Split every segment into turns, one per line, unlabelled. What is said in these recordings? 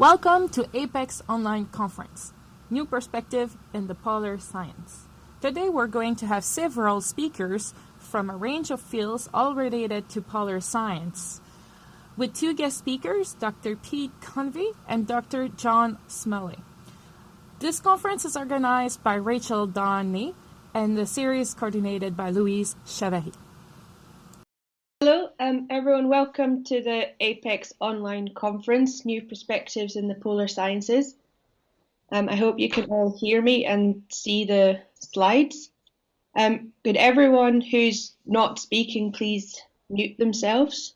Welcome to APECS Online Conference, New Perspective in the Polar Science. Today we're going to have several speakers from a range of fields all related to polar science. With two guest speakers, Dr. Pete Convey and Dr. John Smalley. This conference is organized by Rachel Downey and the series coordinated by Louise Chavary.
Hello, everyone. Welcome to the APECS Online Conference, New Perspectives in the Polar Sciences. I hope you can all hear me and see the slides. Could everyone who's not speaking please mute themselves?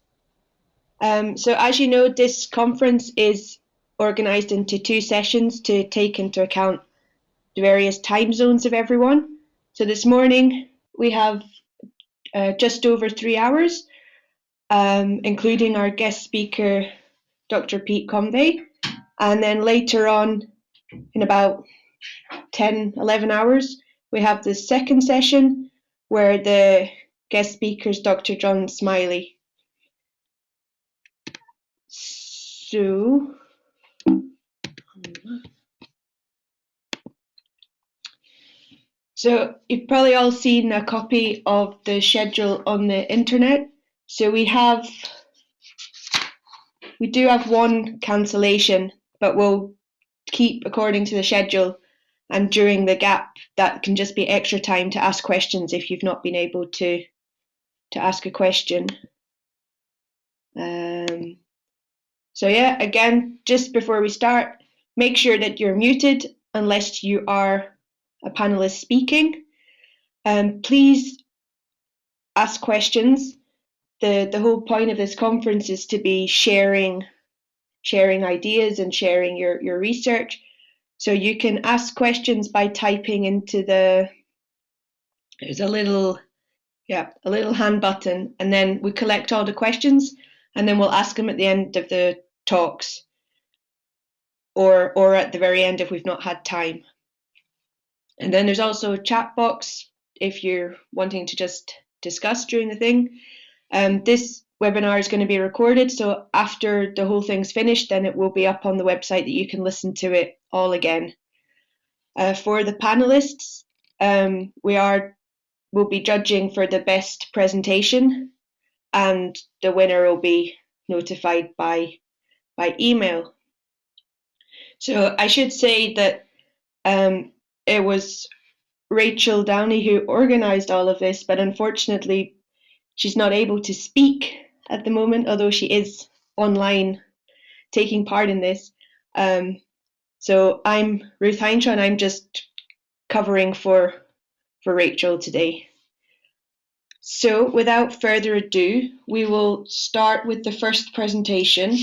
So as you know, this conference is organised into two sessions to take into account the various time zones of everyone. So this morning we have just over 3 hours, including our guest speaker, Dr. Pete Convey. And then later on, in about 10, 11 hours, we have the second session where the guest speaker is Dr. John Smalley. So you've probably all seen a copy of the schedule on the internet. So we do have one cancellation, but we'll keep according to the schedule. And during the gap, that can just be extra time to ask questions if you've not been able to ask a question. So yeah, again, just before we start, make sure that you're muted unless you are a panelist speaking. Please ask questions. The whole point of this conference is to be sharing ideas and sharing your research. So you can ask questions by typing into there's a little hand button, and then we collect all the questions and then we'll ask them at the end of the talks or at the very end if we've not had time. And then there's also a chat box if you're wanting to just discuss during the thing. This webinar is going to be recorded, so after the whole thing's finished, then it will be up on the website that you can listen to it all again. For the panelists, we'll be judging for the best presentation, and the winner will be notified by email. So I should say that it was Rachel Downey who organised all of this, but unfortunately she's not able to speak at the moment, although she is online taking part in this. So I'm Ruth Heintra, and I'm just covering for Rachel today. So without further ado, we will start with the first presentation,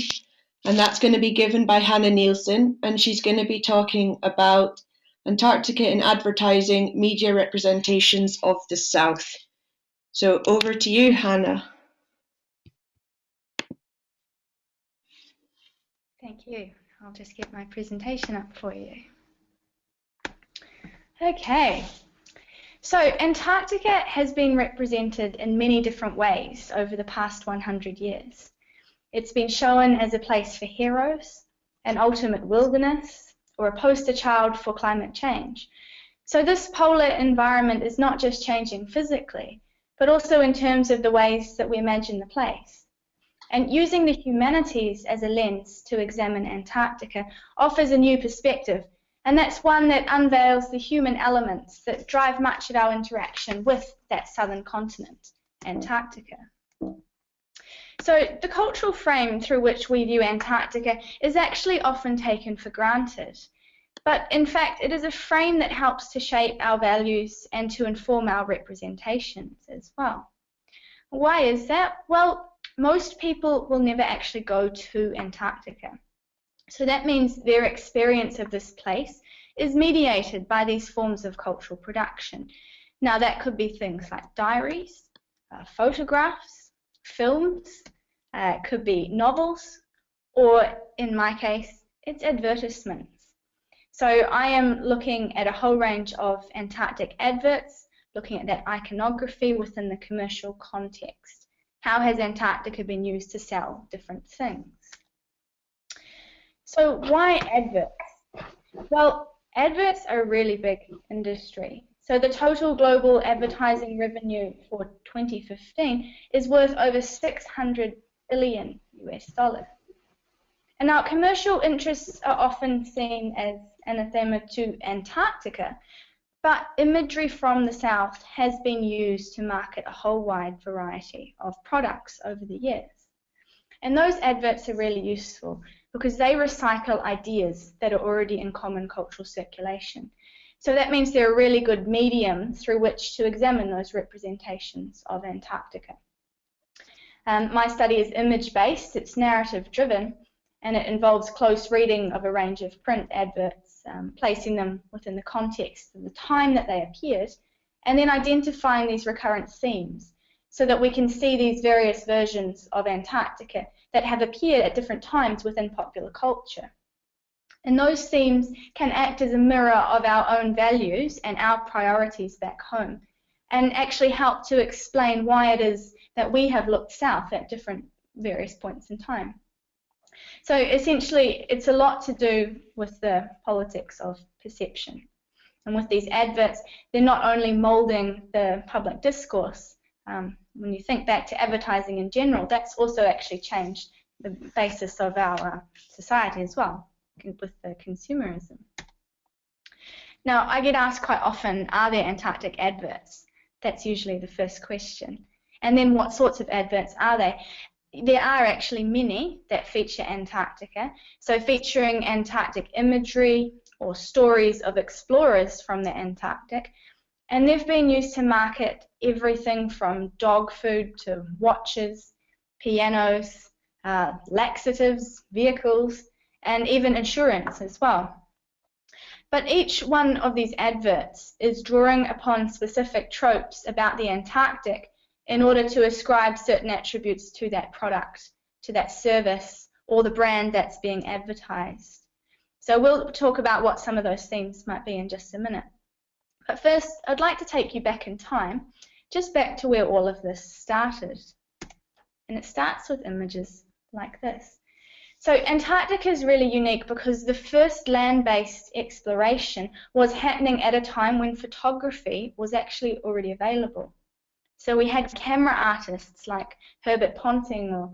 and that's going to be given by Hannah Nielsen, and she's going to be talking about Antarctica in advertising, media representations of the South. So over to you, Hannah.
Thank you. I'll just get my presentation up for you. Okay. So Antarctica has been represented in many different ways over the past 100 years. It's been shown as a place for heroes, an ultimate wilderness, or a poster child for climate change. So this polar environment is not just changing physically, but also in terms of the ways that we imagine the place. And using the humanities as a lens to examine Antarctica offers a new perspective, and that's one that unveils the human elements that drive much of our interaction with that southern continent, Antarctica. So the cultural frame through which we view Antarctica is actually often taken for granted. But in fact, it is a frame that helps to shape our values and to inform our representations as well. Why is that? Well, most people will never actually go to Antarctica. So that means their experience of this place is mediated by these forms of cultural production. Now that could be things like diaries, photographs, films, it could be novels, or in my case, it's advertisements. So I am looking at a whole range of Antarctic adverts, looking at that iconography within the commercial context. How has Antarctica been used to sell different things? So why adverts? Well, adverts are a really big industry. So the total global advertising revenue for 2015 is worth over 600 billion US dollars. And now commercial interests are often seen as anathema to Antarctica, but imagery from the South has been used to market a whole wide variety of products over the years. And those adverts are really useful because they recycle ideas that are already in common cultural circulation. So that means they're a really good medium through which to examine those representations of Antarctica. My study is image-based, it's narrative-driven, and it involves close reading of a range of print adverts, placing them within the context of the time that they appeared, and then identifying these recurrent themes so that we can see these various versions of Antarctica that have appeared at different times within popular culture. And those themes can act as a mirror of our own values and our priorities back home, and actually help to explain why it is that we have looked south at different various points in time. So essentially, it's a lot to do with the politics of perception. And with these adverts, they're not only molding the public discourse. When you think back to advertising in general, that's also actually changed the basis of our society as well, with the consumerism. Now, I get asked quite often, are there Antarctic adverts? That's usually the first question. And then what sorts of adverts are they? There are actually many that feature Antarctica, so featuring Antarctic imagery or stories of explorers from the Antarctic, and they've been used to market everything from dog food to watches, pianos, laxatives, vehicles, and even insurance as well. But each one of these adverts is drawing upon specific tropes about the Antarctic in order to ascribe certain attributes to that product, to that service, or the brand that's being advertised. So we'll talk about what some of those themes might be in just a minute. But first, I'd like to take you back in time, just back to where all of this started. And it starts with images like this. So Antarctica is really unique because the first land-based exploration was happening at a time when photography was actually already available. So we had camera artists like Herbert Ponting or